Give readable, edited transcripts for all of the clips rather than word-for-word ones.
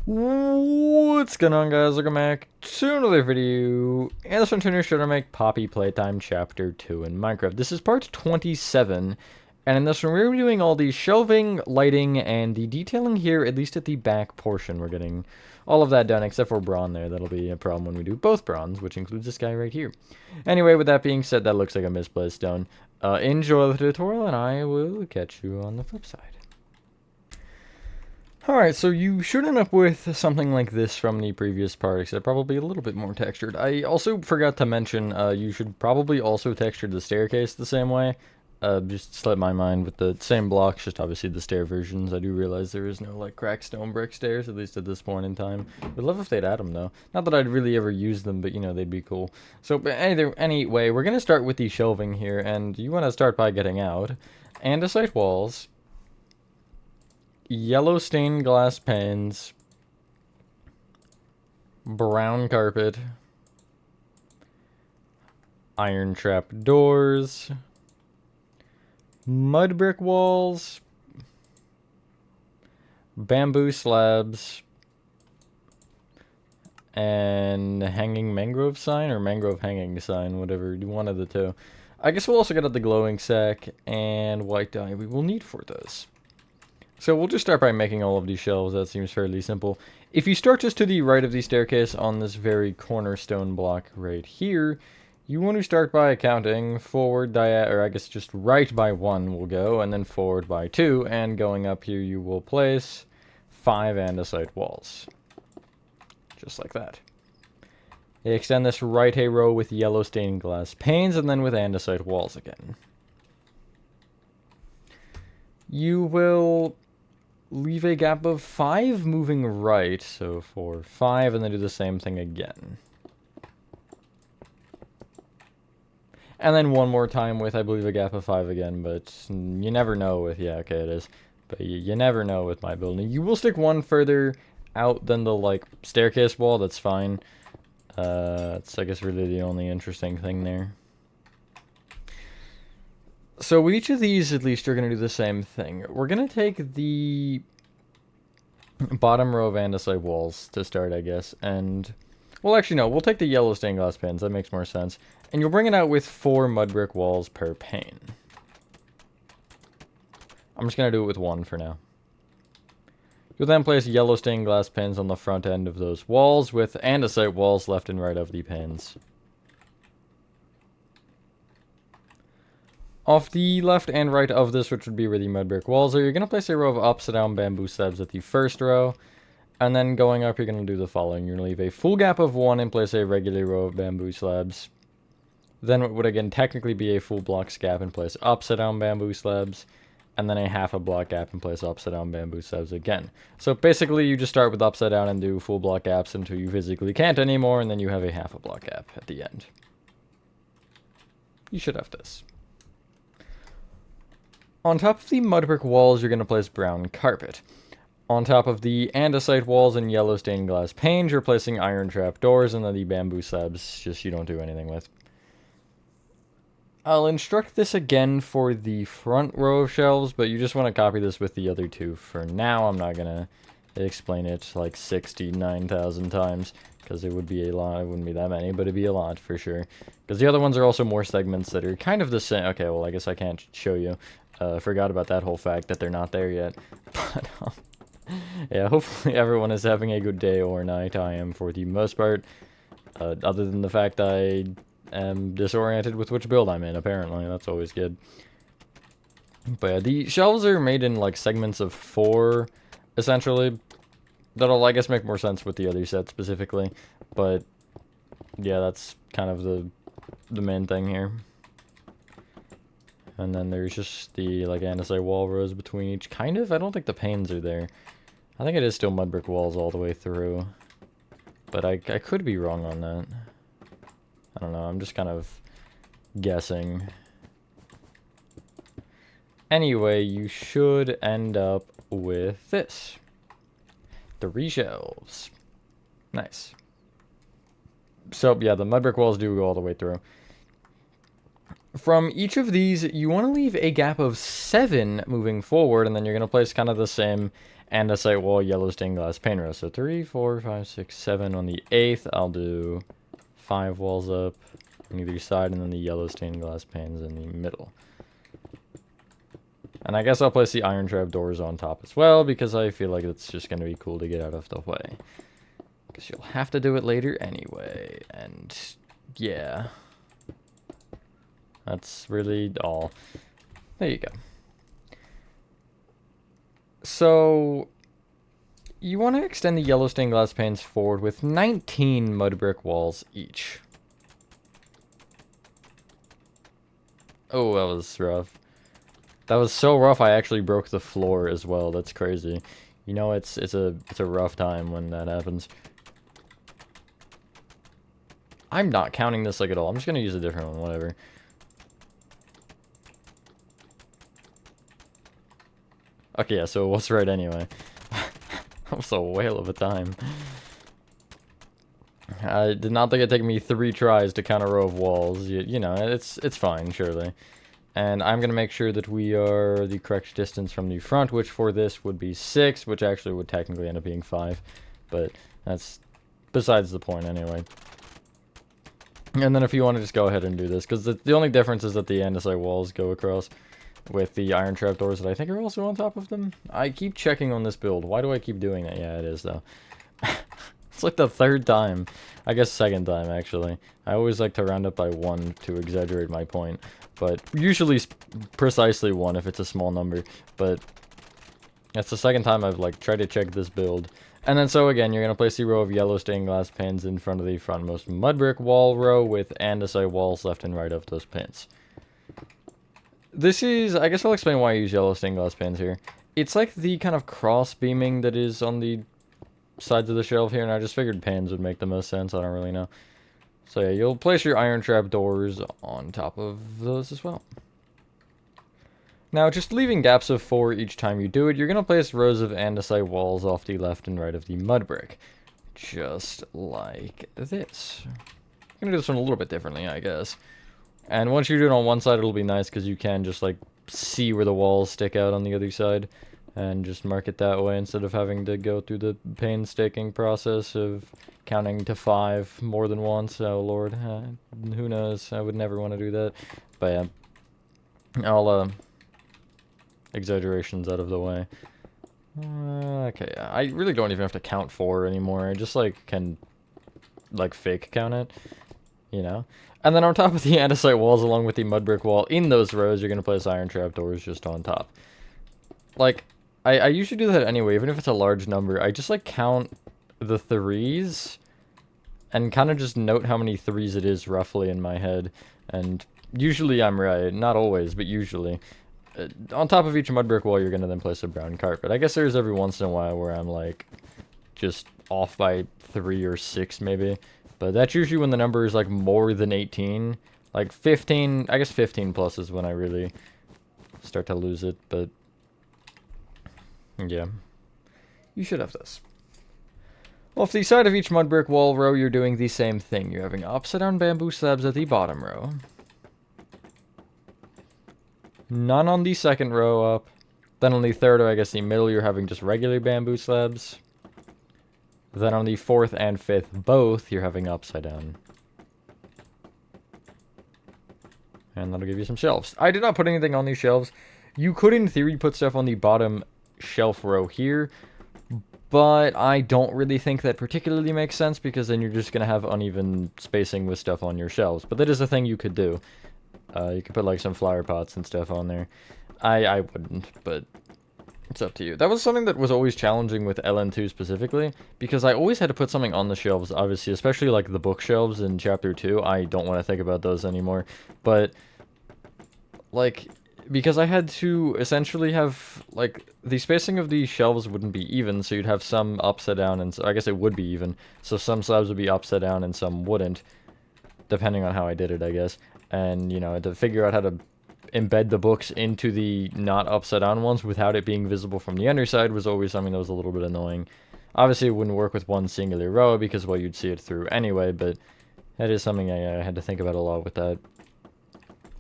What's going on, guys? Welcome back to another video. And this one today should I make Poppy Playtime Chapter 2 in Minecraft. This is part 27, and in this one we're doing all the shelving, lighting, and the detailing here, at least at the back portion. We're getting all of that done, except for bronze there. That'll be a problem when we do both bronze, which includes this guy right here. Anyway, with that being said, that looks like a misplaced stone. Enjoy the tutorial, and I will catch you on the flip side. Alright, so you should end up with something like this from the previous part, except probably a little bit more textured. I also forgot to mention, you should probably also texture the staircase the same way. Just slipped my mind with the same blocks, just obviously the stair versions. I do realize there is no, like, cracked stone brick stairs, at least at this point in time. Would love if they'd add them, though. Not that I'd really ever use them, but, you know, they'd be cool. So, anyway, we're gonna start with the shelving here, and you want to start by getting out andesite walls, yellow stained glass panes, brown carpet, iron trap doors, mud brick walls, bamboo slabs, and hanging mangrove sign, or mangrove hanging sign, whatever, one of the two. I guess we'll also get out the glowing sack and white dye we will need for those. So we'll just start by making all of these shelves. That seems fairly simple. If you start just to the right of the staircase on this very cornerstone block right here, you want to start by counting forward or I guess just right by 1 will go, and then forward by 2, and going up here you will place 5 andesite walls. Just like that. Extend this right a row with yellow stained glass panes, and then with andesite walls again. You will leave a gap of 5 moving right, so for 5, and then do the same thing again. And then one more time with, I believe, a gap of 5 again, but you never know with, yeah, okay, it is. But you never know with my building. You will stick one further out than the, like, staircase wall, that's fine. It's, I guess, really the only interesting thing there. So with each of these, at least, you're going to do the same thing. We're going to take the bottom row of andesite walls to start, I guess, and... well, actually, no, we'll take the yellow stained glass panes. That makes more sense. And you'll bring it out with 4 mud brick walls per pane. I'm just going to do it with 1 for now. You'll then place yellow stained glass panes on the front end of those walls with andesite walls left and right of the panes. Off the left and right of this, which would be where the mud brick walls are, you're going to place a row of upside down bamboo slabs at the first row. And then going up, you're going to do the following. You're going to leave a full gap of 1 and place a regular row of bamboo slabs. Then it would again technically be a full block gap and place upside down bamboo slabs. And then a half a block gap and place upside down bamboo slabs again. So basically you just start with upside down and do full block gaps until you physically can't anymore, and then you have a half a block gap at the end. You should have this. On top of the mud brick walls, you're going to place brown carpet. On top of the andesite walls and yellow stained glass panes, you're placing iron trap doors, and then the bamboo slabs, just you don't do anything with. I'll instruct this again for the front row of shelves, but you just want to copy this with the other two for now. I'm not going to explain it like 69,000 times, because it would be a lot. It wouldn't be that many, but it'd be a lot for sure. Because the other ones are also more segments that are kind of the same. Okay, well, I guess I can't show you. Forgot about that whole fact that they're not there yet. But, yeah, hopefully everyone is having a good day or night. I am for the most part. Other than the fact I am disoriented with which build I'm in, apparently. That's always good. But yeah, the shelves are made in, like, segments of 4, essentially. That'll, I guess, make more sense with the other set specifically. But, yeah, that's kind of the main thing here. And then there's just the, like, andesite wall rows between each. Kind of. I don't think the panes are there. I think it is still mud brick walls all the way through. But I could be wrong on that. I don't know. I'm just kind of guessing. Anyway, you should end up with this. 3 shelves. Nice. So, yeah, the mud brick walls do go all the way through. From each of these, you want to leave a gap of 7 moving forward, and then you're going to place kind of the same andesite wall, yellow stained glass pane row. So 3, 4, 5, 6, 7. On the 8th, I'll do 5 walls up on either side, and then the yellow stained glass panes in the middle. And I guess I'll place the iron trap doors on top as well, because I feel like it's just going to be cool to get out of the way. Because you'll have to do it later anyway. And yeah. That's really all. There you go. So you want to extend the yellow stained glass panes forward with 19 mud brick walls each. Oh, that was rough. That was so rough I actually broke the floor as well. That's crazy. You know, it's a rough time when that happens. I'm not counting this like at all. I'm just gonna use a different one, whatever. Okay, yeah, so it was right anyway. That was a whale of a time. I did not think it'd take me 3 tries to count a row of walls. You know, it's fine, surely. And I'm going to make sure that we are the correct distance from the front, which for this would be 6, which actually would technically end up being 5. But that's besides the point anyway. And then if you want to just go ahead and do this, because the only difference is that the andesite walls go across with the iron trapdoors that I think are also on top of them. I keep checking on this build. Why do I keep doing that? Yeah, it is, though. It's like the 3rd time. I guess 2nd time, actually. I always like to round up by 1 to exaggerate my point. But usually precisely 1 if it's a small number. But that's the 2nd time I've, like, tried to check this build. And then so again, you're going to place the row of yellow stained glass panes in front of the frontmost mud brick wall row with andesite walls left and right of those pins. This is, I guess I'll explain why I use yellow stained glass panes here. It's like the kind of cross beaming that is on the sides of the shelf here, and I just figured panes would make the most sense. I don't really know. So yeah, you'll place your iron trap doors on top of those as well. Now, just leaving gaps of 4 each time you do it, you're going to place rows of andesite walls off the left and right of the mud brick. Just like this. I'm going to do this one a little bit differently, I guess. And once you do it on one side, it'll be nice because you can just, like, see where the walls stick out on the other side. And just mark it that way instead of having to go through the painstaking process of counting to 5 more than once. Oh, Lord. Who knows? I would never want to do that. But, yeah. I'll, exaggerations out of the way. Okay, I really don't even have to count 4 anymore. I just, like, can, like, fake count it. You know? And then on top of the andesite walls, along with the mud brick wall, in those rows, you're going to place iron trapdoors just on top. Like, I usually do that anyway, even if it's a large number. I just, like, count the 3s and kind of just note how many 3s it is roughly in my head. And usually I'm right. Not always, but usually. On top of each mud brick wall, you're going to then place a brown carpet. I guess there's every once in a while where I'm, like, just off by 3 or 6 maybe. But that's usually when the number is, like, more than 18. Like, 15, I guess 15 plus is when I really start to lose it, but yeah. You should have this. Off the side of each mud brick wall row, you're doing the same thing. You're having upside down bamboo slabs at the bottom row. None on the 2nd row up. Then on the 3rd, or I guess the middle, you're having just regular bamboo slabs. Then on the 4th and 5th, both, you're having upside down. And that'll give you some shelves. I did not put anything on these shelves. You could, in theory, put stuff on the bottom shelf row here, but I don't really think that particularly makes sense, because then you're just going to have uneven spacing with stuff on your shelves. But that is a thing you could do. You could put, like, some flower pots and stuff on there. I wouldn't, but it's up to you. That was something that was always challenging with LN2 specifically, because I always had to put something on the shelves, obviously, especially, like, the bookshelves in Chapter 2. I don't want to think about those anymore, but, like, because I had to essentially have, like, the spacing of the shelves wouldn't be even, so you'd have some upside down, and I guess it would be even, so some slabs would be upside down and some wouldn't, depending on how I did it, I guess. And, you know, to figure out how to embed the books into the not upside down ones without it being visible from the underside was always something that was a little bit annoying. Obviously, it wouldn't work with one singular row because, well, you'd see it through anyway, but that is something I had to think about a lot with that.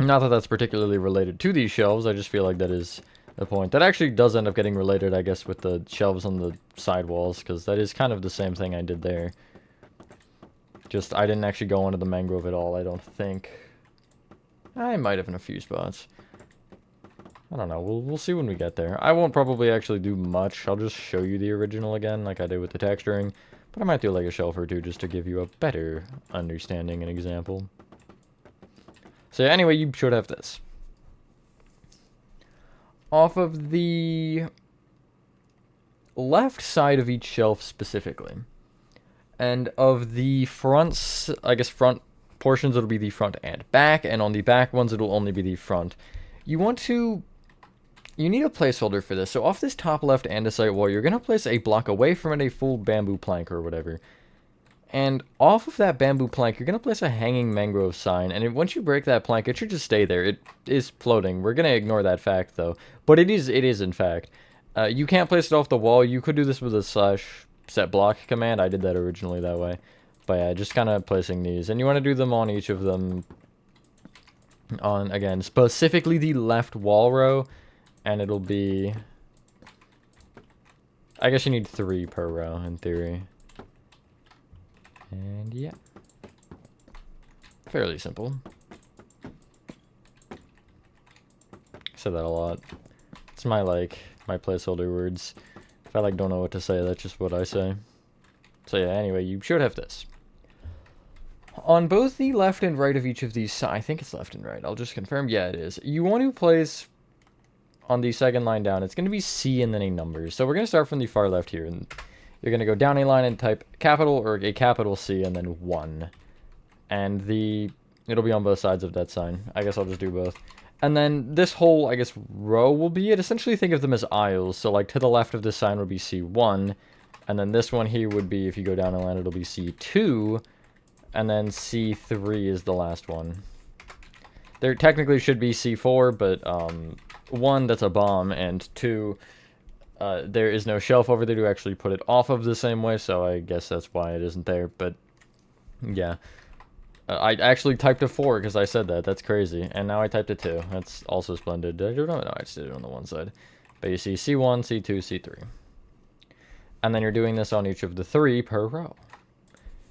Not that that's particularly related to these shelves, I just feel like that is the point. That actually does end up getting related, I guess, with the shelves on the side walls, because that is kind of the same thing I did there. Just, I didn't actually go into the mangrove at all, I don't think. I might have in a few spots. I don't know, we'll see when we get there. I won't probably actually do much. I'll just show you the original again, like I did with the texturing. But I might do like a shelf or two just to give you a better understanding and example. So yeah, anyway, you should have this. Off of the left side of each shelf specifically, and of the fronts, I guess front portions, it'll be the front and back, and on the back ones, it'll only be the front. You need a placeholder for this. So off this top left andesite wall, you're going to place a block away from it, a full bamboo plank or whatever. And off of that bamboo plank, you're going to place a hanging mangrove sign. And once you break that plank, it should just stay there. It is floating. We're going to ignore that fact, though. But it is in fact. You can't place it off the wall. You could do this with a /set block command. I did that originally that way. But yeah, just kind of placing these. And you want to do them on each of them. On, again, specifically the left wall row. And it'll be... I guess you need 3 per row, in theory. And yeah. Fairly simple. I said that a lot. It's my placeholder words. If I don't know what to say, that's just what I say. So yeah, anyway, you should have this. On both the left and right of each of these, I think it's left and right, I'll just confirm, yeah it is. You want to place, on the second line down, it's going to be C and then a number. So we're going to start from the far left here, and you're going to go down a line and type capital or a capital C and then 1. And it'll be on both sides of that sign. I guess I'll just do both. And then this whole, I guess, row will be it. Essentially think of them as aisles. So like to the left of this sign would be C1. And then this one here would be, if you go down a line, it'll be C2. And then C3 is the last one. There technically should be C4, but 1, that's a bomb, and 2, there is no shelf over there to actually put it off of the same way, so I guess that's why it isn't there, but yeah. I actually typed a 4 because I said that. That's crazy. And now I typed a 2. That's also splendid. Did I do it? No, I just did it on the one side. But you see C1, C2, C3. And then you're doing this on each of the 3 per row.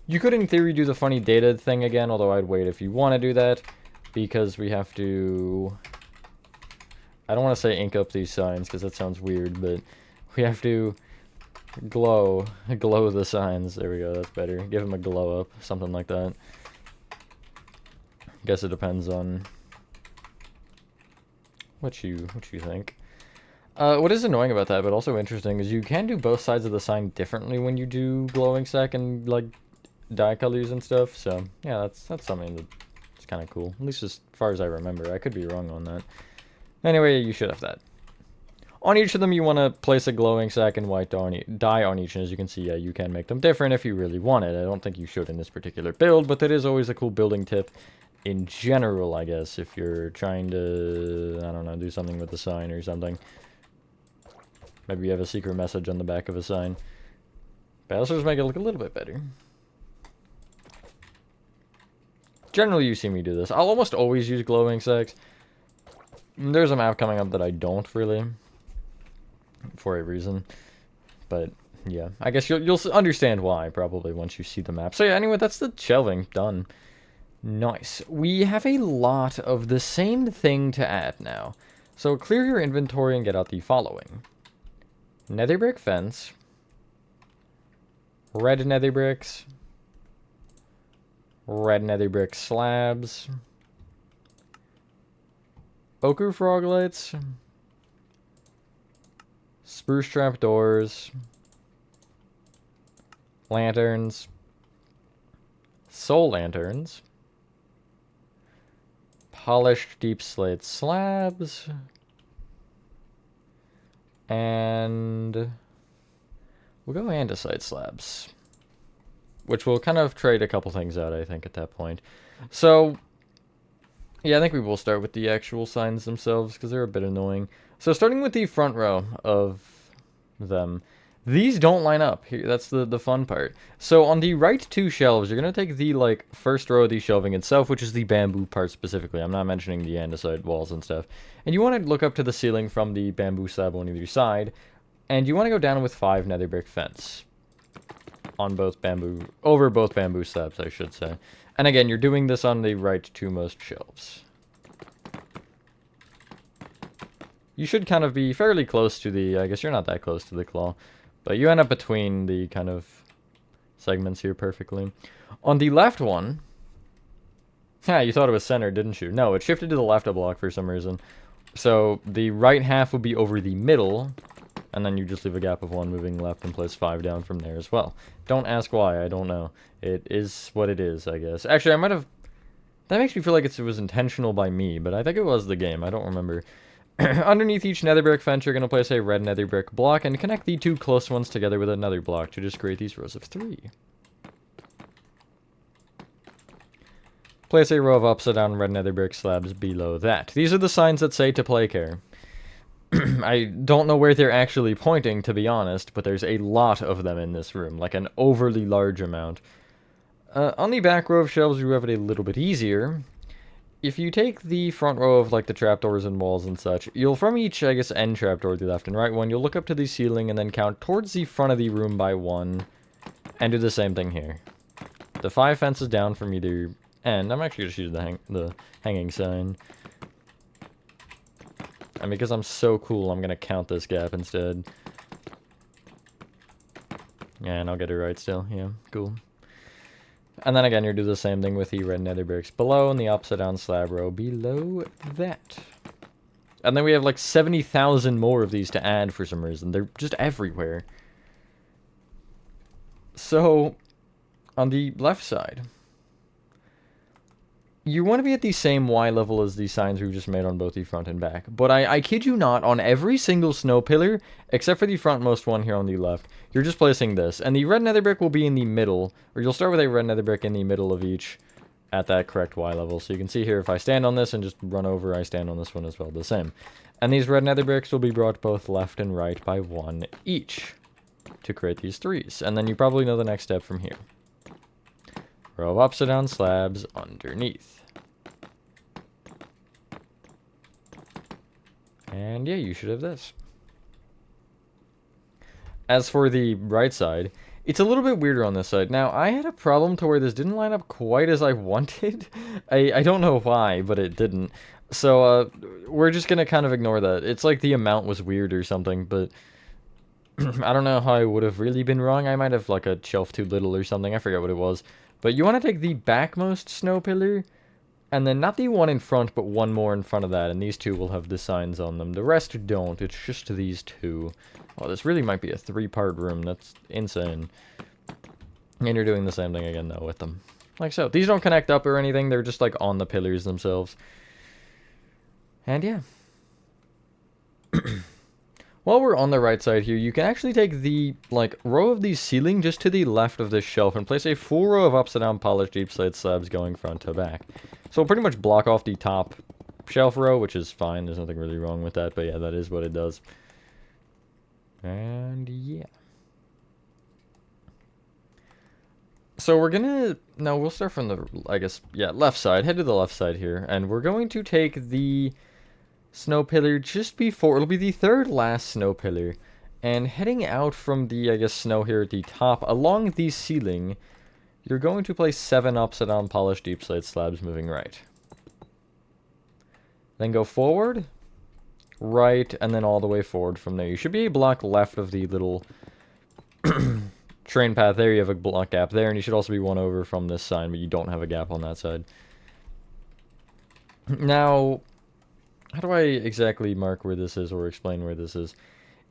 You could, in theory, do the funny data thing again, although I'd wait if you want to do that, because we have to... I don't want to say ink up these signs, because that sounds weird, but we have to glow the signs. There we go, that's better. Give them a glow up, something like that. Guess it depends on what you think. What is annoying about that, but also interesting, is you can do both sides of the sign differently when you do glowing sack and like dye colors and stuff. So yeah, that's something that's kind of cool. At least as far as I remember. I could be wrong on that. Anyway, you should have that. On each of them, you want to place a glowing sack and white dye on each, and as you can see, yeah, you can make them different if you really want it. I don't think you should in this particular build, but that is always a cool building tip in general, I guess, if you're trying to, I don't know, do something with the sign or something. Maybe you have a secret message on the back of a sign. But also just make it look a little bit better. Generally, you see me do this. I'll almost always use glowing sacks. There's a map coming up that I don't really, for a reason. But yeah, I guess you'll understand why probably once you see the map. So yeah, anyway, that's the shelving done. Nice. We have a lot of the same thing to add now. So clear your inventory and get out the following. Nether brick fence. Red nether bricks. Red nether brick slabs. Ochre frog lights. Spruce trap doors. Lanterns. Soul lanterns. Polished deep slate slabs. And we'll go andesite slabs. Which will kind of trade a couple things out, I think, at that point. So, yeah, I think we will start with the actual signs themselves, because they're a bit annoying. So, starting with the front row of them, These don't line up. Here, that's the fun part. So on the right two shelves, you're going to take the, like, first row of the shelving itself, which is the bamboo part specifically. I'm not mentioning the andesite walls and stuff. And you want to look up to the ceiling from the bamboo slab on either side. And you want to go down with 5 nether brick fence. On both bamboo, over both bamboo slabs, I should say. And again, you're doing this on the right two most shelves. You should kind of be fairly close to the, I guess you're not that close to the claw. But you end up between the kind of segments here perfectly. On the left one, yeah, you thought it was centered, didn't you? No, it shifted to the left a block for some reason. So the right half would be over the middle, and then you just leave a gap of 1 moving left and place 5 down from there as well. Don't ask why, I don't know. It is what it is, I guess. Actually, I might have... That makes me feel like it was intentional by me, but I think it was the game, I don't remember. Underneath each nether brick fence, you're going to place a red nether brick block and connect the 2 close ones together with another block to just create these rows of 3. Place a row of upside down red nether brick slabs below that. These are the signs that say to play care. I don't know where they're actually pointing, to be honest, but there's a lot of them in this room, like an overly large amount. On the back row of shelves, you have it a little bit easier. If you take the front row of, like, the trapdoors and walls and such, you'll, from each, I guess, end trapdoor, the left and right one, you'll look up to the ceiling and then count towards the front of the room by 1, and do the same thing here. The 5 fences down from either end. I'm actually just using the hanging sign. And because I'm so cool, I'm gonna count this gap instead. Yeah, and I'll get it right still. Yeah, cool. And then again, you do the same thing with the red nether bricks below and the upside down slab row below that. And then we have like 70,000 more of these to add for some reason. They're just everywhere. So, on the left side, you want to be at the same Y level as the signs we just made on both the front and back. But I kid you not, on every single snow pillar, except for the frontmost one here on the left, you're just placing this. And the red nether brick will be in the middle, or you'll start with a red nether brick in the middle of each at that correct Y level. So you can see here, if I stand on this and just run over, I stand on this one as well, the same. And these red nether bricks will be brought both left and right by 1 each to create these 3s. And then you probably know the next step from here. Row of upside down slabs underneath. And yeah, you should have this. As for the right side, it's a little bit weirder on this side. Now, I had a problem to where this didn't line up quite as I wanted. I don't know why, but it didn't. So, we're just gonna kind of ignore that. It's like the amount was weird or something, but I don't know how I would have really been wrong. I might have, like, a shelf too little or something. I forget what it was. But you want to take the backmost snow pillar, and then not the one in front, but one more in front of that, and these 2 will have the signs on them. The rest don't, it's just these 2. Oh, this really might be a 3-part room, that's insane. And you're doing the same thing again, though, with them. Like so. These don't connect up or anything, they're just, like, on the pillars themselves. And yeah. While we're on the right side here, you can actually take the, like, row of the ceiling just to the left of this shelf and place a full row of upside down polished deep slate slabs going front to back. So we'll pretty much block off the top shelf row, which is fine. There's nothing really wrong with that, but yeah, that is what it does. And yeah. So we're gonna, no, we'll start from the, I guess, yeah, left side. Head to the left side here, and we're going to take the snow pillar just before, it'll be the 3rd last snow pillar, and heading out from the, I guess, snow here at the top, along the ceiling, you're going to place 7 upside down polished deep slate slabs moving right. Then go forward, right, and then all the way forward from there. You should be a block left of the little train path there. You have a block gap there, and you should also be 1 over from this sign, but you don't have a gap on that side. Now, how do I exactly mark where this is or explain where this is?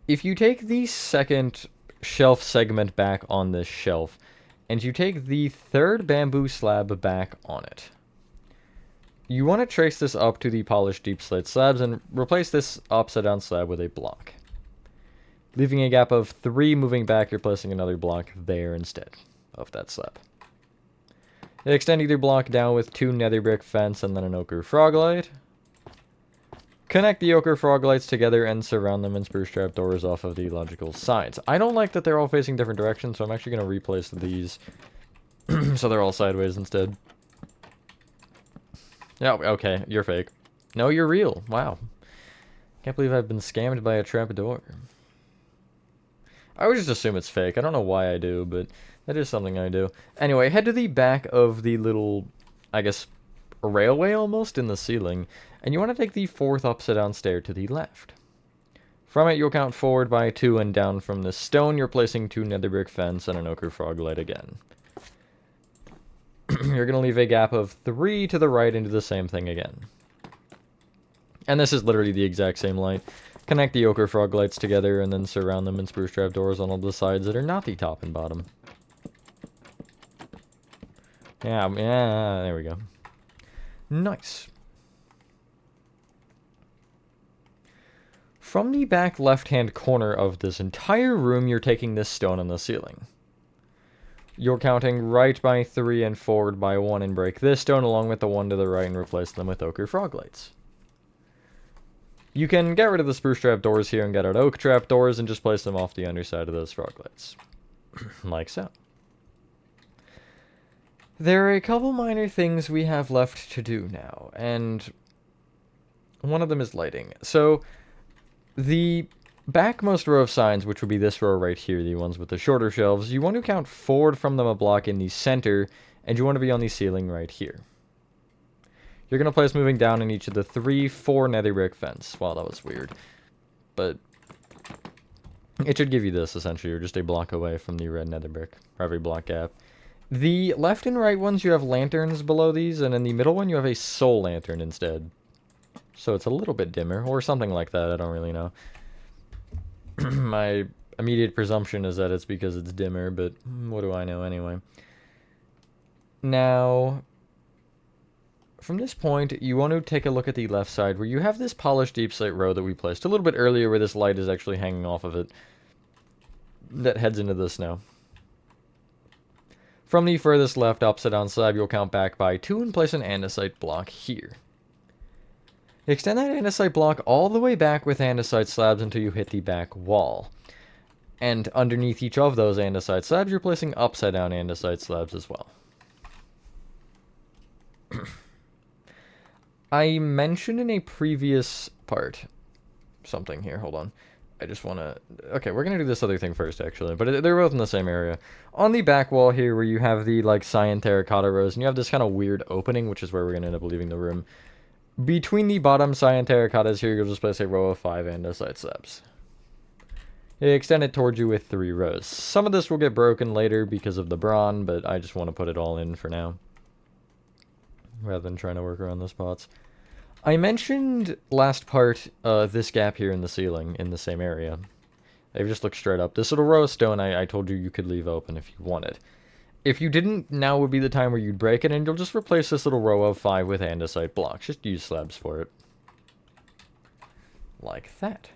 If you take the 2nd shelf segment back on this shelf, and you take the 3rd bamboo slab back on it, you want to trace this up to the polished deep slate slabs and replace this upside down slab with a block. Leaving a gap of 3 moving back, you're placing another block there instead of that slab. Extend either block down with 2 nether brick fence and then an ochre frog light. Connect the ochre frog lights together and surround them in spruce trapdoors off of the logical sides. I don't like that they're all facing different directions, so I'm actually going to replace these so they're all sideways instead. Yeah, okay, you're fake. No, you're real. Wow. Can't believe I've been scammed by a trapdoor. I would just assume it's fake. I don't know why I do, but that is something I do. Anyway, head to the back of the little, I guess, railway almost in the ceiling, and you want to take the 4th upside-down stair to the left. From it, you'll count forward by 2, and down from the stone, you're placing 2 nether brick fence and an ochre frog light again. You're going to leave a gap of 3 to the right and do the same thing again. And this is literally the exact same light. Connect the ochre frog lights together and then surround them in spruce trapdoors on all the sides that are not the top and bottom. Yeah, there we go. Nice. From the back left-hand corner of this entire room, you're taking this stone on the ceiling. You're counting right by 3 and forward by 1 and break this stone along with the one to the right and replace them with ochre frog lights. You can get rid of the spruce trap doors here and get out oak trap doors and just place them off the underside of those frog lights. Like so. There are a couple minor things we have left to do now, and one of them is lighting. So, the backmost row of signs, which would be this row right here, the ones with the shorter shelves, you want to count forward from them a block in the center, and you want to be on the ceiling right here. You're going to place moving down in each of the 3, 4 nether brick fence. Wow, that was weird. But it should give you this, essentially. You're just a block away from the red nether brick, for every block gap. The left and right ones, you have lanterns below these, and in the middle one, you have a soul lantern instead. So it's a little bit dimmer, or something like that, I don't really know. My immediate presumption is that it's because it's dimmer, but what do I know anyway? Now, from this point, you want to take a look at the left side, where you have this polished deep slate row that we placed a little bit earlier, where this light is actually hanging off of it, that heads into this now. From the furthest left upside down slab, you'll count back by 2 and place an andesite block here. Extend that andesite block all the way back with andesite slabs until you hit the back wall. And underneath each of those andesite slabs, you're placing upside down andesite slabs as well. I mentioned in a previous part something here, hold on. I just want to... Okay, we're going to do this other thing first, actually. But they're both in the same area. On the back wall here, where you have the, like, cyan terracotta rows, and you have this kind of weird opening, which is where we're going to end up leaving the room. Between the bottom cyan terracottas here, you'll just place a row of 5 andesite slabs. Extend it towards you with 3 rows. Some of this will get broken later because of the brawn, but I just want to put it all in for now, rather than trying to work around the spots. I mentioned last part this gap here in the ceiling in the same area. They've just looked straight up. This little row of stone I told you could leave open if you wanted. If you didn't, now would be the time where you'd break it, and you'll just replace this little row of 5 with andesite blocks. Just use slabs for it. Like that.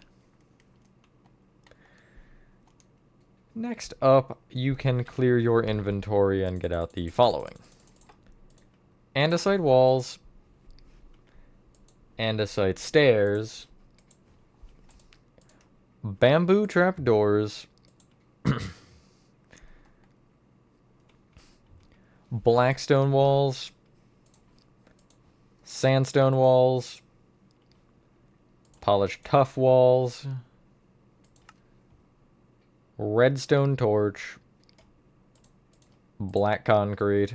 Next up, you can clear your inventory and get out the following. Andesite walls, andesite stairs, bamboo trapdoors, blackstone walls, sandstone walls, polished tuff walls, redstone torch, black concrete,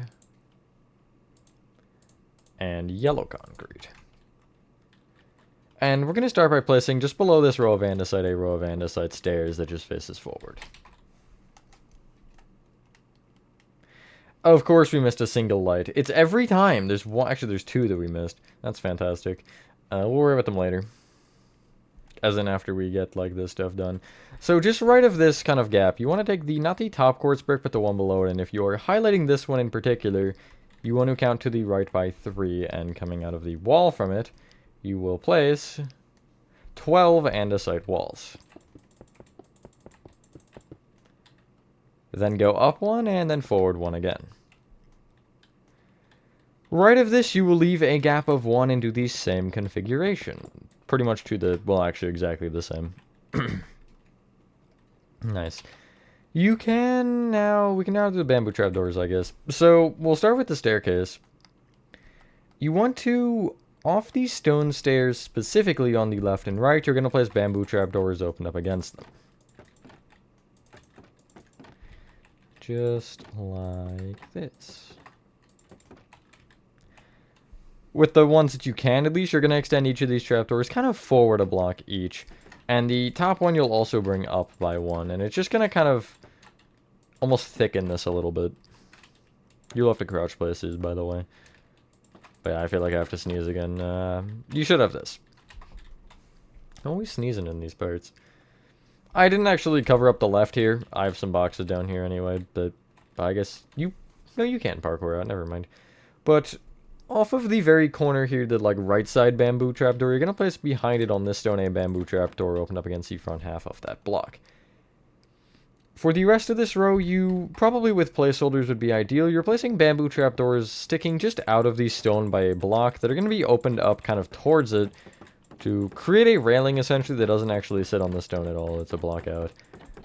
and yellow concrete. And we're going to start by placing just below this row of andesite a row of andesite stairs that just faces forward. Of course we missed a single light. It's every time. There's one, actually there's 2 that we missed. That's fantastic. We'll worry about them later. As in after we get like this stuff done. So just right of this kind of gap, you want to take the, not the top quartz brick, but the one below it. And if you're highlighting this one in particular, you want to count to the right by 3, and coming out of the wall from it, you will place 12 andesite walls. Then go up 1 and then forward 1 again. Right of this, you will leave a gap of 1 and do the same configuration. pretty much to the, well, actually exactly the same. Nice. We can now do the bamboo trapdoors, I guess. So, we'll start with the staircase. You want to, off these stone stairs, specifically on the left and right, you're going to place bamboo trapdoors open up against them. Just like this. With the ones that you can, at least, you're going to extend each of these trapdoors kind of forward a block each. And the top one you'll also bring up by one. And it's just going to kind of almost thicken this a little bit. You'll have to crouch places, by the way. But yeah, I feel like I have to sneeze again. You should have this. Always sneezing in these parts. I didn't actually cover up the left here. I have some boxes down here anyway, but I guess you... No, you can't parkour out, never mind. But off of the very corner here, the like right side bamboo trapdoor, you're going to place behind it on this stone a bamboo trapdoor open up against the front half of that block. For the rest of this row, you probably with placeholders would be ideal. You're placing bamboo trapdoors sticking just out of the stone by a block that are going to be opened up kind of towards it to create a railing essentially that doesn't actually sit on the stone at all. It's a block out.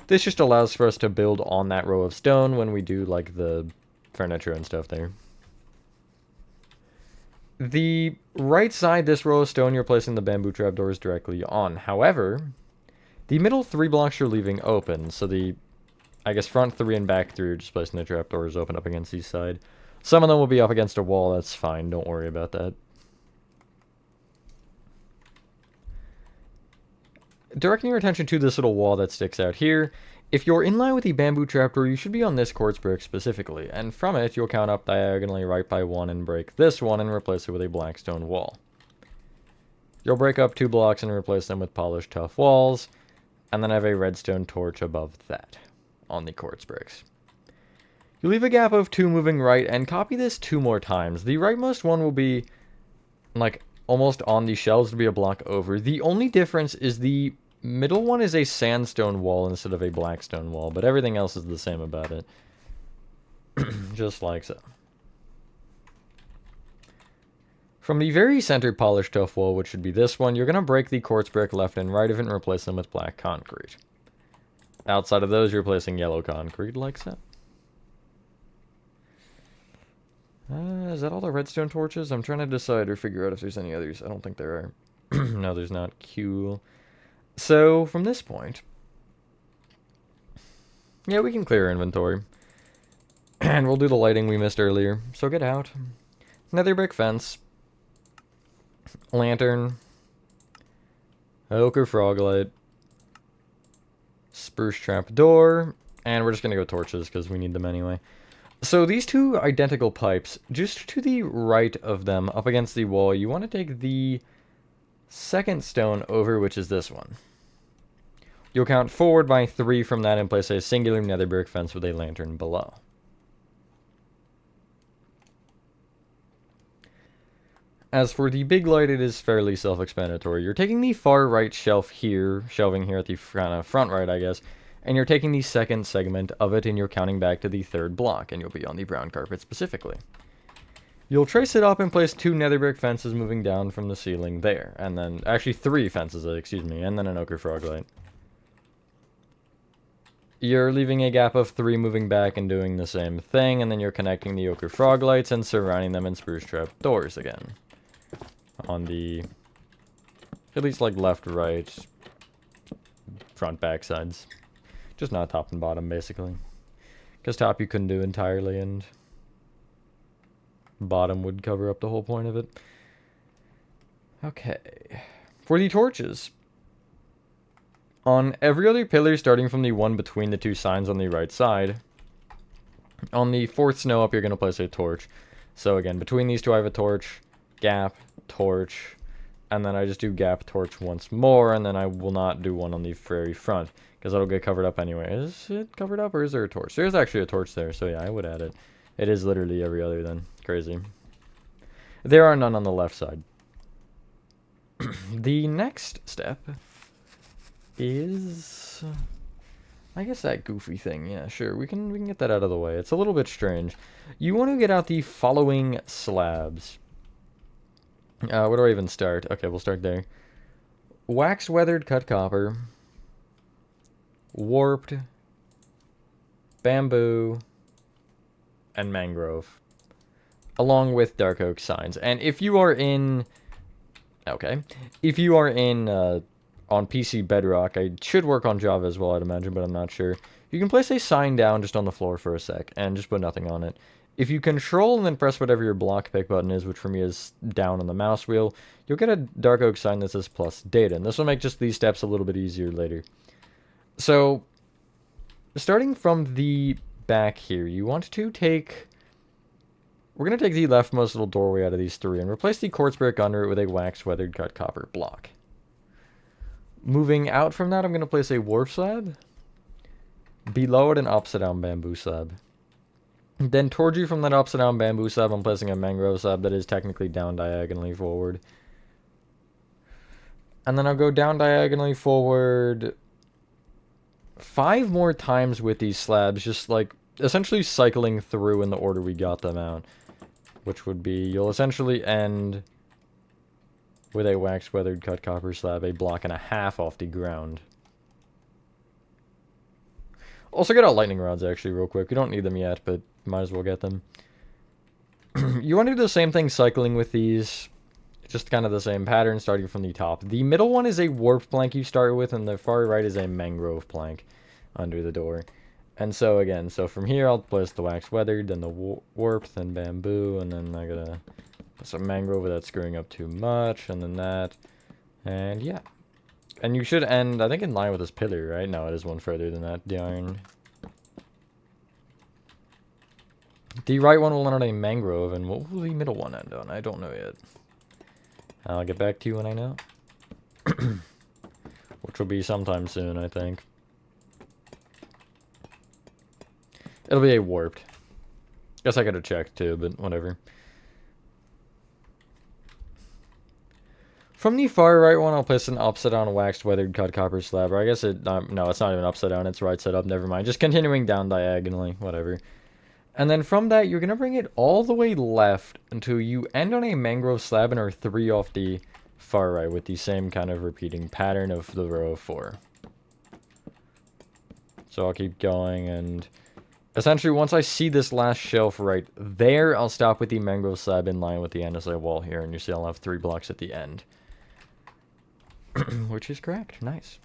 This just allows for us to build on that row of stone when we do like the furniture and stuff there. The right side, this row of stone, you're placing the bamboo trapdoors directly on. However, the middle 3 blocks you're leaving open, so the, I guess, front 3 and back 3 are just placing the trapdoors open up against each side. Some of them will be up against a wall, that's fine, don't worry about that. Directing your attention to this little wall that sticks out here, if you're in line with the bamboo trapdoor, you should be on this quartz brick specifically, and from it, you'll count up diagonally right by 1 and break this one and replace it with a black stone wall. You'll break up 2 blocks and replace them with polished tough walls, and then have a redstone torch above that on the quartz bricks. You leave a gap of 2 moving right, and copy this 2 more times. The rightmost one will be, like, almost on the shelves to be a block over. The only difference is the middle one is a sandstone wall instead of a blackstone wall, but everything else is the same about it. Just like so. From the very center polished tough wall, which should be this one, you're going to break the quartz brick left and right of it and replace them with black concrete. Outside of those, you're placing yellow concrete like so. Is that all the redstone torches? I'm trying to decide or figure out if there's any others. I don't think there are. No, there's not. Cool. So, from this point... Yeah, we can clear our inventory. And we'll do the lighting we missed earlier. So get out. Nether brick fence. Lantern. Ochre frog light. Spruce trap door. And we're just going to go torches because we need them anyway. So these 2 identical pipes, just to the right of them, up against the wall, you want to take the second stone over, which is this one. You'll count forward by 3 from that and place a singular nether brick fence with a lantern below. As for the big light, it is fairly self-explanatory. You're taking the far right shelving here at the front right, I guess, and you're taking the second segment of it and you're counting back to the 3rd block, and you'll be on the brown carpet specifically. You'll trace it up and place 2 nether brick fences moving down from the ceiling there, and then, actually 3 fences, excuse me, and then an ochre frog light. You're leaving a gap of 3 moving back and doing the same thing, and then you're connecting the ochre frog lights and surrounding them in spruce trap doors again. On the, at least like left, right, front, back sides. Just not top and bottom, basically. Because top you couldn't do entirely, and bottom would cover up the whole point of it. Okay. For the torches. On every other pillar, starting from the one between the 2 signs on the right side, on the 4th snow up, you're going to place a torch. So again, between these 2, I have a torch, gap, torch, and then I just do gap, torch once more, and then I will not do one on the very front, because that'll get covered up anyway. Is it covered up, or is there a torch? There's actually a torch there, so yeah, I would add it. It is literally every other then. Crazy. There are none on the left side. The next step is, I guess, that goofy thing. Yeah, sure, we can get that out of the way. It's a little bit strange. You want to get out the following slabs. Where do I even start? Okay, we'll start there. wax weathered cut copper, warped, bamboo, and mangrove, along with dark oak signs. And if you are in, okay, if you are in on PC Bedrock, I should work on Java as well, I'd imagine, but I'm not sure. You can place a sign down just on the floor for a sec and just put nothing on it. If you control and then press whatever your block pick button is, which for me is down on the mouse wheel, you'll get a dark oak sign that says plus data, and this will make just these steps a little bit easier later. So, starting from the back here, you want to take... We're going to take the leftmost little doorway out of these three and replace the quartz brick under it with a wax weathered cut copper block. Moving out from that, I'm going to place a warp slab. Below it, an upside down bamboo slab. Then towards you from that upside down bamboo slab, I'm placing a mangrove slab that is technically down diagonally forward. And then I'll go down diagonally forward 5 more times with these slabs, just like essentially cycling through in the order we got them out. Which would be, you'll essentially end with a wax weathered cut copper slab, a block and a half off the ground. Also get out lightning rods actually real quick. We don't need them yet, but might as well get them. You want to do the same thing cycling with these. Just kind of the same pattern starting from the top. The middle one is a warped plank you start with, and the far right is a mangrove plank under the door. And so again, so from here I'll place the wax weathered, then the warped, then bamboo, and then I gotta put some mangrove without screwing up too much, and then that. And yeah. And you should end, I think, in line with this pillar, right? No, it is one further than that. Darn. The right one will end on a mangrove, and what will the middle one end on? I don't know yet. I'll get back to you when I know. Which will be sometime soon, I think. It'll be a warped. Guess I gotta check too, but whatever. From the far right one, I'll place an upside down waxed weathered cut copper slab. Or I guess it, no, it's not even upside down, it's right side up, never mind. Just continuing down diagonally, whatever. And then from that, you're gonna bring it all the way left until you end on a mangrove slab and are 3 off the far right with the same kind of repeating pattern of the row of 4. So I'll keep going, and essentially once I see this last shelf right there, I'll stop with the mangrove slab in line with the andesite wall here, and you see I'll have 3 blocks at the end. Which is correct. Nice.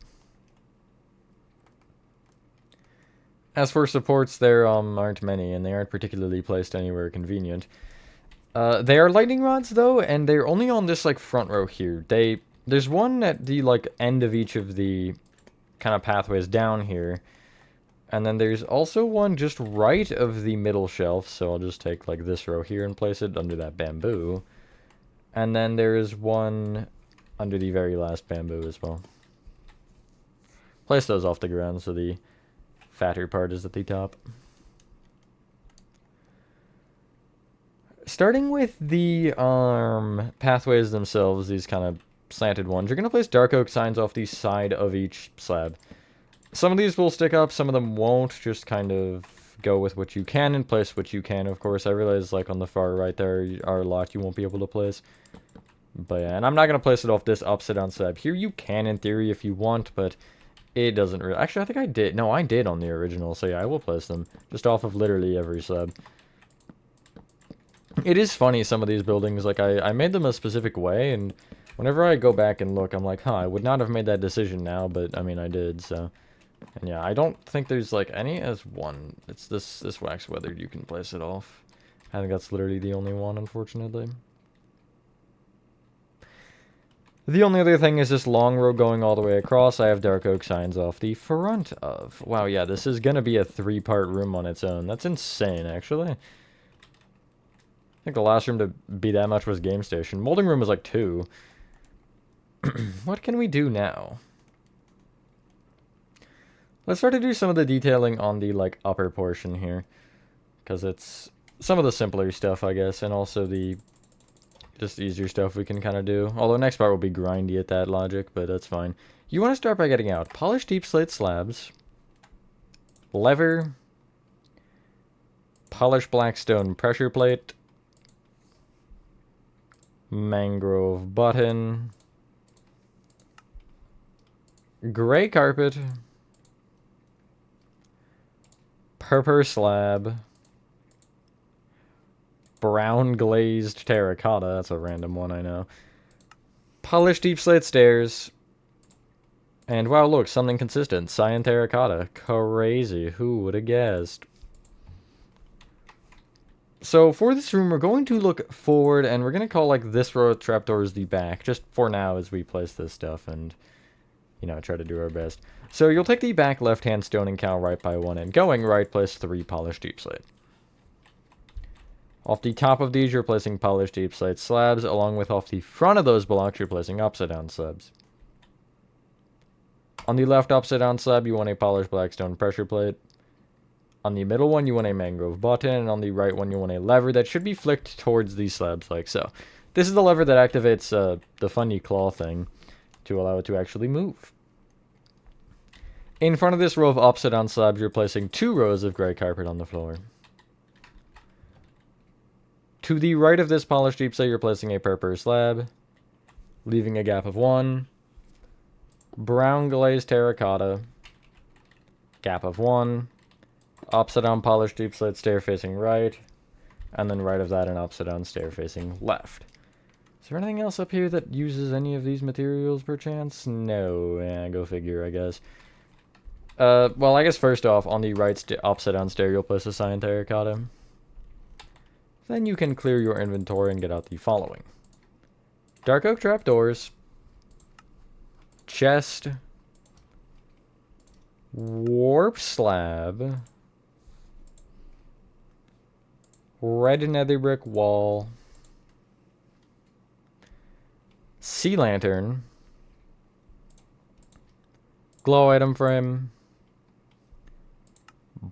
As for supports, there aren't many, and they aren't particularly placed anywhere convenient. They are lightning rods, though, and they're only on this, like, front row here. There's one at the, like, end of each of the kind of pathways down here. And then there's also one just right of the middle shelf, so I'll just take, like, this row here and place it under that bamboo. And then there is one under the very last bamboo as well. Place those off the ground so the fatter part is at the top. Starting with the pathways themselves, these kind of slanted ones, you're going to place dark oak signs off the side of each slab. Some of these will stick up, some of them won't. Just kind of go with what you can and place what you can, of course. I realize, like, on the far right there are a lot you won't be able to place. But yeah, and I'm not going to place it off this upside down slab. Here you can, in theory, if you want, but it doesn't really... Actually, I think I did. No, I did on the original, so yeah, I will place them. Just off of literally every slab. It is funny, some of these buildings, like, I made them a specific way, and whenever I go back and look, I'm like, huh, I would not have made that decision now, but, I mean, I did, so... And yeah, I don't think there's, like, any as one. It's this wax weathered, you can place it off. I think that's literally the only one, unfortunately. The only other thing is this long row going all the way across. I have dark oak signs off the front of. Wow, yeah, this is gonna be a 3-part room on its own. That's insane, actually. I think the last room to be that much was Game Station. Molding room was like 2. What can we do now? Let's start to do some of the detailing on the, like, upper portion here. Because it's some of the simpler stuff, I guess, and also the just easier stuff we can kind of do. Although next part will be grindy at that logic, but that's fine. You want to start by getting out polished deep slate slabs, lever, polished black stone pressure plate, mangrove button, Gray carpet. Purple slab. Brown glazed terracotta. That's a random one, I know. Polished deep slate stairs. And wow, look, something consistent. Cyan terracotta. Crazy. Who would have guessed? So for this room, we're going to look forward, and we're going to call like this row of trapdoors the back, just for now as we place this stuff and, you know, try to do our best. So you'll take the back left-hand stone and count right by 1, and going right, place 3 polished deep slate. Off the top of these, you're placing polished deep slate slabs, along with off the front of those blocks, you're placing upside-down slabs. On the left upside-down slab, you want a polished black stone pressure plate. On the middle one, you want a mangrove button, and on the right one, you want a lever that should be flicked towards these slabs like so. This is the lever that activates the funny claw thing to allow it to actually move. In front of this row of upside-down slabs, you're placing 2 rows of gray carpet on the floor. To the right of this polished deep slate, you're placing a purple slab, leaving a gap of 1. Brown glazed terracotta, gap of 1. Upside down polished deep slate stair facing right, and then right of that an upside down stair facing left. Is there anything else up here that uses any of these materials perchance? No, yeah, go figure, I guess. Well, I guess first off, on the right upside down stair, you'll place a cyan terracotta. Then you can clear your inventory and get out the following: dark oak trapdoors, chest, warp slab, red nether brick wall, sea lantern, glow item frame,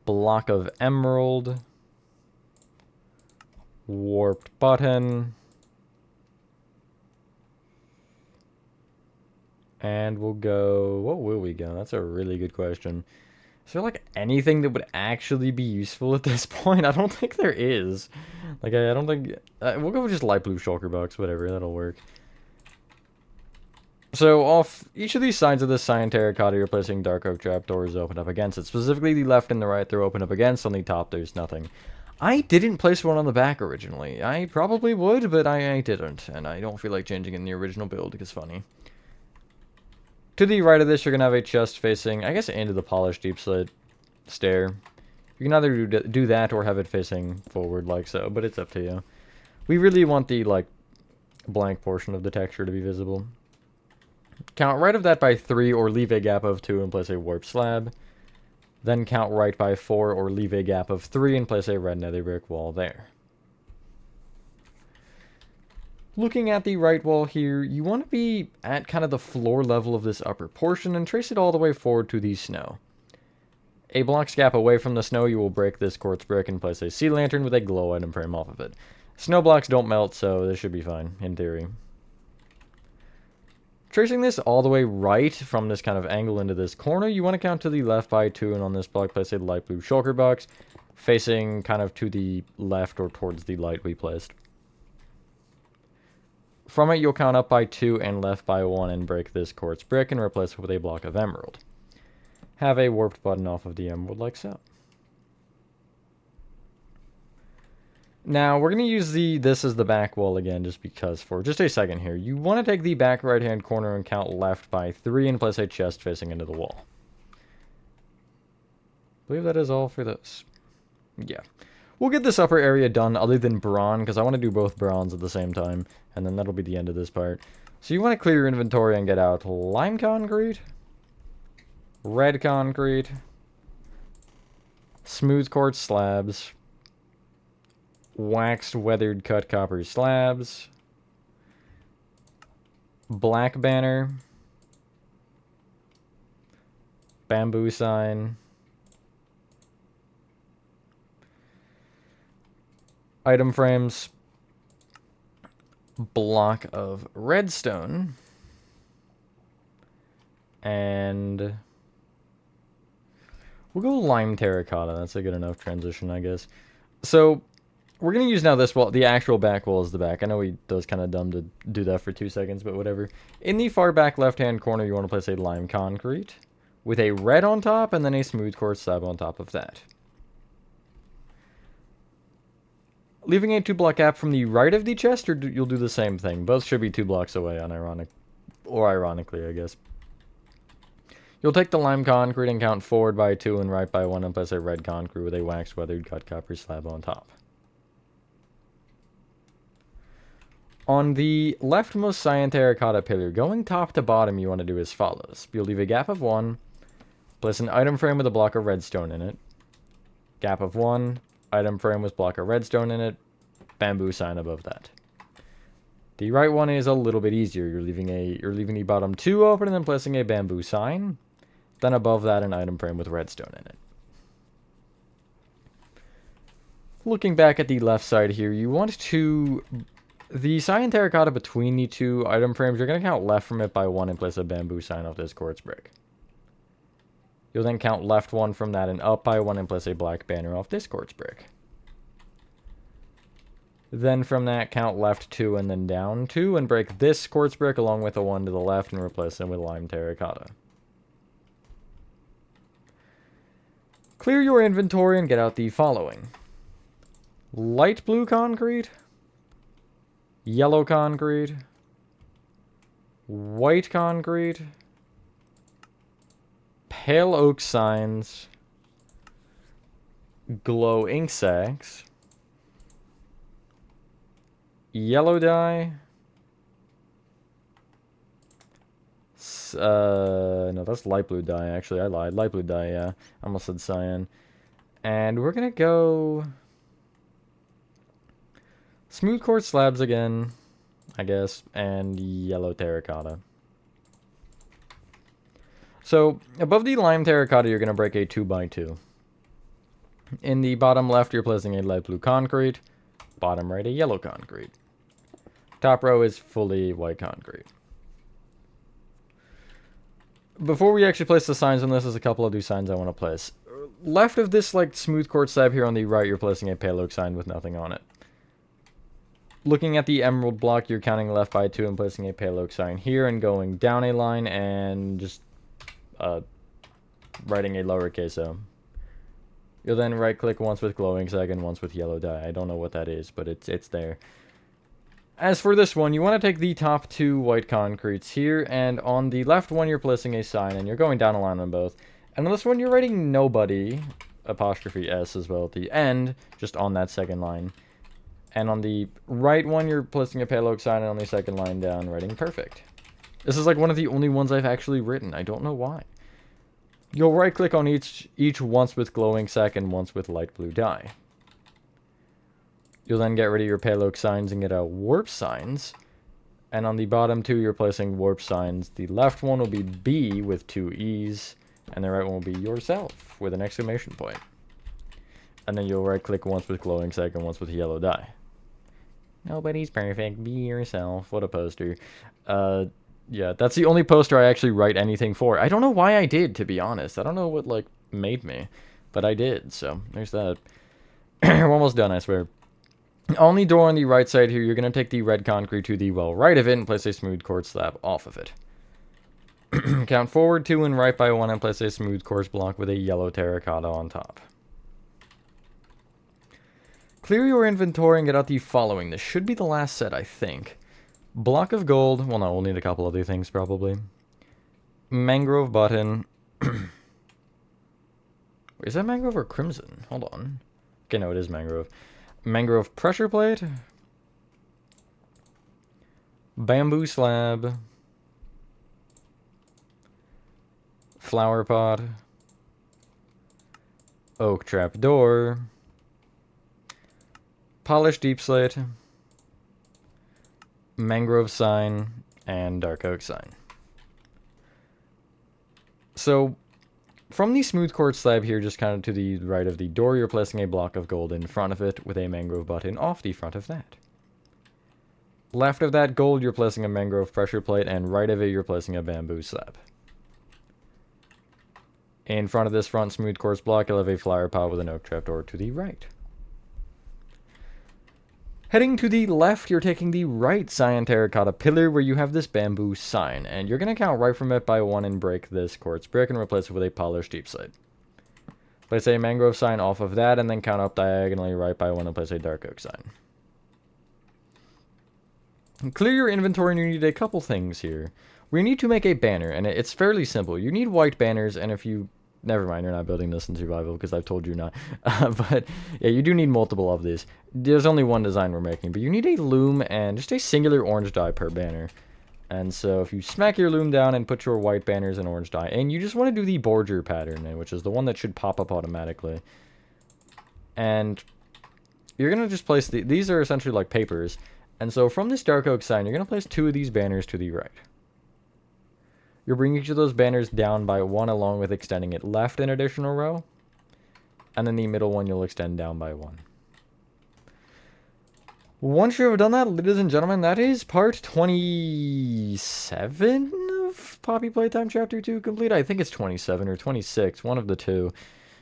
block of emerald, warped button, and we'll go, what will we go? That's a really good question. Is there like anything that would actually be useful at this point? I don't think there is. Like, I don't think, we'll go with just light blue shulker box, whatever, that'll work. So off each of these sides of this cyan terracotta, you're placing dark oak trapdoors open up against it. Specifically the left and the right, they're open up against. On the top, there's nothing. I didn't place one on the back originally. I probably would, but I didn't. And I don't feel like changing it in the original build because funny. To the right of this, you're going to have a chest facing, I guess, into the polished deep slate stair. You can either do that or have it facing forward like so, but it's up to you. We really want the, like, blank portion of the texture to be visible. Count right of that by 3 or leave a gap of 2 and place a warp slab. Then count right by 4 or leave a gap of 3 and place a red nether brick wall there. Looking at the right wall here, you want to be at kind of the floor level of this upper portion and trace it all the way forward to the snow. A block's gap away from the snow, you will break this quartz brick and place a sea lantern with a glow item frame off of it. Snow blocks don't melt, so this should be fine, in theory. Tracing this all the way right from this kind of angle into this corner, you want to count to the left by 2, and on this block place a light blue shulker box, facing kind of to the left or towards the light we placed. From it, you'll count up by 2 and left by 1 and break this quartz brick and replace it with a block of emerald. Have a warped button off of the emerald like so. Now, we're going to use this as the back wall again, just because for just a second here. You want to take the back right-hand corner and count left by 3 and place a chest facing into the wall. I believe that is all for this. Yeah. We'll get this upper area done other than bronze, because I want to do both bronze at the same time, and then that'll be the end of this part. So you want to clear your inventory and get out lime concrete, red concrete, smooth quartz slabs, waxed weathered cut copper slabs, black banner, bamboo sign, item frames, block of redstone, and we'll go lime terracotta. That's a good enough transition, I guess. So we're going to use now this wall, the actual back wall is the back. I know that was kind of dumb to do that for 2 seconds, but whatever. In the far back left-hand corner, you want to place a lime concrete with a red on top and then a smooth quartz slab on top of that. Leaving a 2-block gap from the right of the chest, or you'll do the same thing. Both should be 2 blocks away, ironically, I guess. You'll take the lime concrete and count forward by 2 and right by 1 and place a red concrete with a wax weathered cut copper slab on top. On the leftmost cyan terracotta pillar, going top to bottom, you want to do as follows. You'll leave a gap of 1, place an item frame with a block of redstone in it. Gap of 1, item frame with block of redstone in it, bamboo sign above that. The right one is a little bit easier. You're leaving the bottom 2 open and then placing a bamboo sign. Then above that, an item frame with redstone in it. Looking back at the left side here, you want to... The cyan terracotta between the 2 item frames, you're going to count left from it by 1 and place a bamboo sign off this quartz brick. You'll then count left 1 from that and up by 1 and place a black banner off this quartz brick. Then from that, count left 2 and then down 2 and break this quartz brick along with a 1 to the left and replace it with lime terracotta. Clear your inventory and get out the following. Light blue concrete, yellow concrete, white concrete, pale oak signs, glow ink sacks, yellow dye, no, that's light blue dye, actually, I lied, light blue dye, yeah, I almost said cyan, and we're gonna go smooth quartz slabs again, I guess, and yellow terracotta. So, above the lime terracotta, you're going to break a 2x2. In the bottom left, you're placing a light blue concrete. Bottom right, a yellow concrete. Top row is fully white concrete. Before we actually place the signs on this, there's a couple of new signs I want to place. Left of this, like, smooth quartz slab here on the right, you're placing a pale oak sign with nothing on it. Looking at the emerald block, you're counting left by 2 and placing a pale oak sign here and going down a line and just writing a lowercase o. You'll then right click once with glowing sack and once with yellow dye. I don't know what that is, but it's there. As for this one, you want to take the top 2 white concretes here, and on the left one you're placing a sign and you're going down a line on both. And on this one you're writing nobody, apostrophe S as well at the end, just on that second line. And on the right one, you're placing a pale oak sign, and on the second line down, writing perfect. This is like one of the only ones I've actually written. I don't know why. You'll right-click on each once with glowing sack and once with light blue dye. You'll then get rid of your pale oak signs and get out warp signs. And on the bottom 2, you're placing warp signs. The left one will be B with 2 E's, and the right one will be yourself with an exclamation point. And then you'll right-click once with glowing sack and once with yellow dye. Nobody's perfect. Be yourself. What a poster. Yeah, that's the only poster I actually write anything for. I don't know why I did, to be honest. I don't know what, like, made me. But I did, so there's that. We're almost done, I swear. On the door on the right side here, you're going to take the red concrete to the well right of it and place a smooth quartz slab off of it. Count forward 2 and right by 1 and place a smooth quartz block with a yellow terracotta on top. Clear your inventory and get out the following. This should be the last set, I think. Block of gold. Well, no, we'll need a couple other things, probably. Mangrove button. Is that mangrove or crimson? Hold on. Okay, no, it is mangrove. Mangrove pressure plate. Bamboo slab. Flower pot. Oak trap door. Polished deep slate, mangrove sign, and dark oak sign. So, from the smooth quartz slab here, just kind of to the right of the door, you're placing a block of gold in front of it with a mangrove button off the front of that. Left of that gold, you're placing a mangrove pressure plate, and right of it, you're placing a bamboo slab. In front of this front smooth quartz block, you'll have a flower pot with an oak trapdoor to the right. Heading to the left, you're taking the right cyan terracotta pillar where you have this bamboo sign, and you're going to count right from it by 1 and break this quartz brick and replace it with a polished deep slate. Place a mangrove sign off of that, and then count up diagonally right by 1 and place a dark oak sign. And clear your inventory, and you need a couple things here. We need to make a banner, and it's fairly simple. You need white banners, and if you... Never mind, you're not building this in survival because I've told you not. But yeah, you do need multiple of these. There's only one design we're making, but you need a loom and just a singular orange dye per banner. And so if you smack your loom down and put your white banners in orange dye, and you just want to do the border pattern, which is the one that should pop up automatically. And you're going to just place these are essentially like papers. And so from this dark oak sign, you're going to place 2 of these banners to the right. You'll bring each of those banners down by 1 along with extending it left an additional row. And then the middle one you'll extend down by 1. Once you have done that, ladies and gentlemen, that is part 27 of Poppy Playtime Chapter 2 complete. I think it's 27 or 26, one of the two.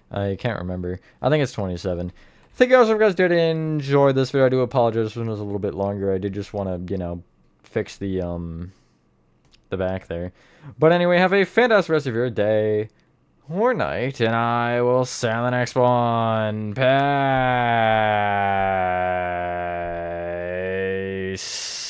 I can't remember. I think it's 27. Thank you guys if you guys did enjoy this video. I do apologize if it was a little bit longer. I did just want to, you know, fix the back there. But anyway, have a fantastic rest of your day or night, and I will see you on the next one. Peace.